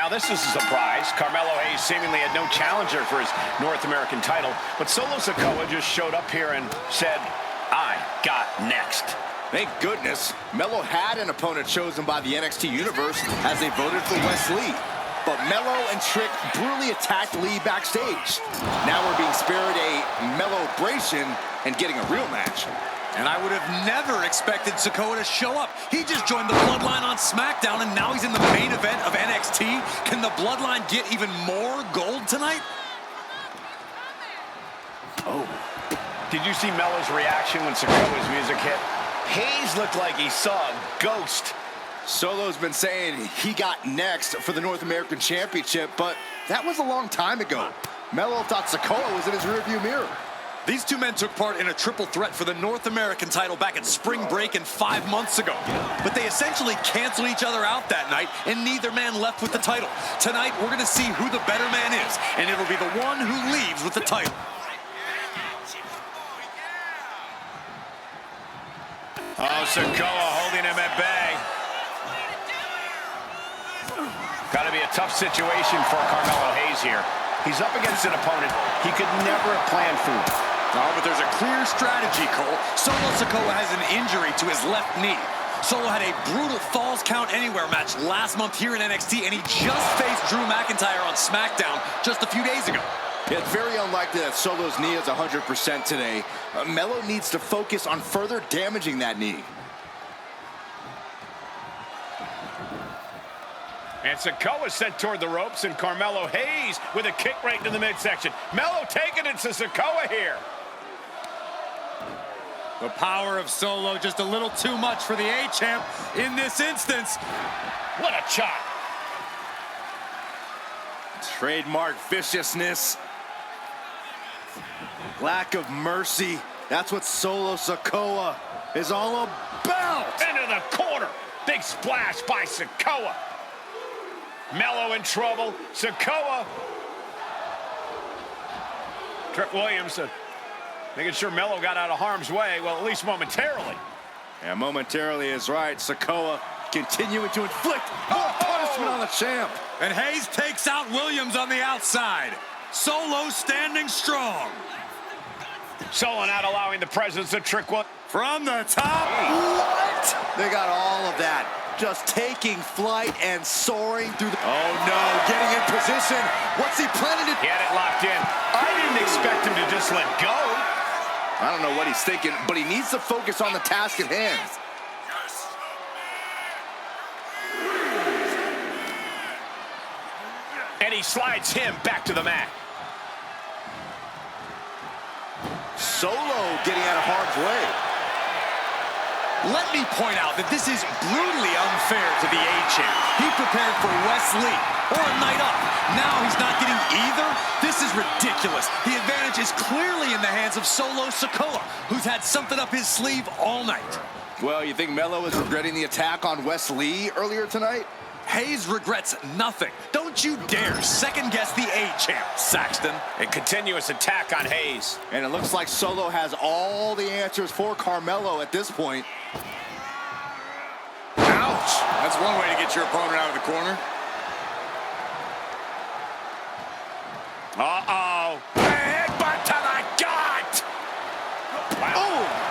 Now, this is a surprise. Carmelo Hayes seemingly had no challenger for his North American title, but Solo Sikoa just showed up here and said, I got next. Thank goodness. Melo had an opponent chosen by the NXT Universe as they voted for Wes Lee. But Melo and Trick brutally attacked Lee backstage. Now we're being spared a Melo-bration and getting a real match. And I would have never expected Sikoa to show up. He just joined the Bloodline on SmackDown, and now he's in the main event of NXT. Can the Bloodline get even more gold tonight? Oh. Did you see Melo's reaction when Sikoa's music hit? Hayes looked like he saw a ghost. Solo's been saying he got next for the North American Championship, but that was a long time ago. Melo thought Sikoa was in his rearview mirror. These two men took part in a triple threat for the North American title back at Spring Break and 5 months ago. But they essentially canceled each other out that night, and neither man left with the title. Tonight, we're going to see who the better man is, and it'll be the one who leaves with the title. Oh, Sikoa holding him at bay. Got to be a tough situation for Carmelo Hayes here. He's up against an opponent he could never have planned for. Oh, but there's a clear strategy, Cole. Solo Sikoa has an injury to his left knee. Solo had a brutal Falls Count Anywhere match last month here in NXT, and he just faced Drew McIntyre on SmackDown just a few days ago. Yeah, it's very unlikely that Solo's knee is 100% today. Melo needs to focus on further damaging that knee. And Sikoa sent toward the ropes, and Carmelo Hayes with a kick right into the midsection. Melo taking it to Sikoa here. The power of Solo just a little too much for the A-Champ in this instance. What a chop. Trademark viciousness. Lack of mercy. That's what Solo Sikoa is all about. Into the corner. Big splash by Sikoa. Melo in trouble. Sikoa. Trick Williams making sure Melo got out of harm's way. Well, at least momentarily. Yeah, momentarily is right. Sikoa continuing to inflict more punishment on the champ. And Hayes takes out Williams on the outside. Solo standing strong. Solo not allowing the presence of Trick Williams. From the top. What? They got all of that. Just taking flight and soaring through the... Oh, no. Getting in position. What's he planning to... He had it locked in. I didn't expect him to just let go. I don't know what he's thinking, but he needs to focus on the task at hand. And he slides him back to the mat. Solo getting out of harm's way. Let me point out that this is brutally unfair to the A-Champ. He prepared for Wes Lee or a night up. Now he's not getting either. This is ridiculous. The advantage is clearly in the hands of Solo Sikoa, who's had something up his sleeve all night. Well, you think Melo is regretting the attack on Wes Lee earlier tonight? Hayes regrets nothing. Don't you dare second-guess the A-Champ, Saxton. A continuous attack on Hayes. And it looks like Solo has all the answers for Carmelo at this point. Ouch! That's one way to get your opponent out of the corner. Uh-oh. Headbutt to the gut! Wow. Oh!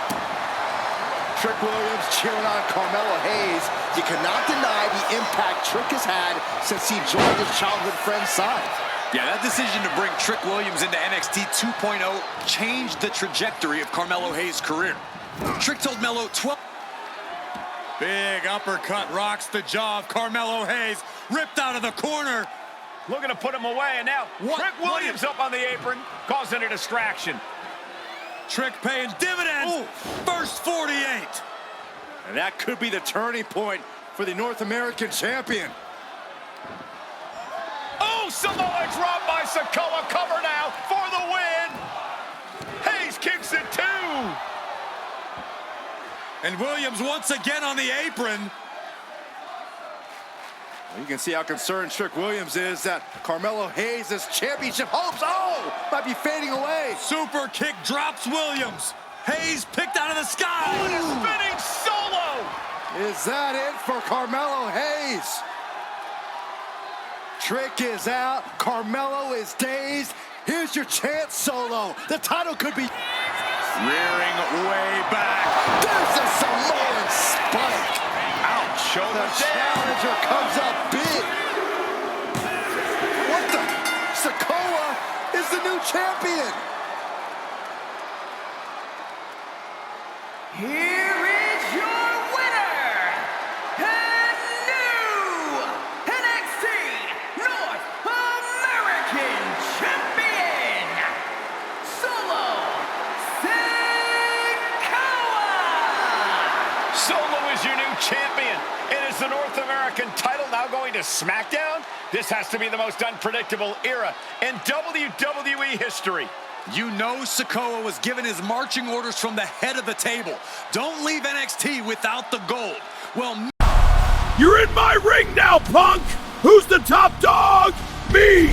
Trick Williams cheering on Carmelo Hayes. You cannot deny the impact Trick has had since he joined his childhood friend's side. Yeah, that decision to bring Trick Williams into NXT 2.0 changed the trajectory of Carmelo Hayes' career. Trick told Melo 12... Big uppercut rocks the jaw of Carmelo Hayes, ripped out of the corner. Looking to put him away, and now Trick Williams up on the apron, causing a distraction. Trick paying dividends. Ooh. First 48. And that could be the turning point for the North American champion. Oh, Samoa drop by Sikoa. Cover now for the win. Hayes kicks it too. And Williams once again on the apron. You can see how concerned Trick Williams is that Carmelo Hayes' championship hopes, might be fading away. Super kick drops Williams. Hayes picked out of the sky. Oh, and a spinning solo. Is that it for Carmelo Hayes? Trick is out. Carmelo is dazed. Here's your chance, Solo. The title could be... Rearing way back. There's a Samoan spike. Ouch, shoulder The down. challenger comes up big. What the? Sikoa is the new champion. Here is your winner, and new NXT North American Champion, Solo Sikoa! Solo is your new champion. And is the North American title now going to SmackDown? This has to be the most unpredictable era in WWE history. You know Sikoa was given his marching orders from the head of the table. Don't leave NXT without the gold. Well, You're in my ring now, punk! Who's the top dog? Me!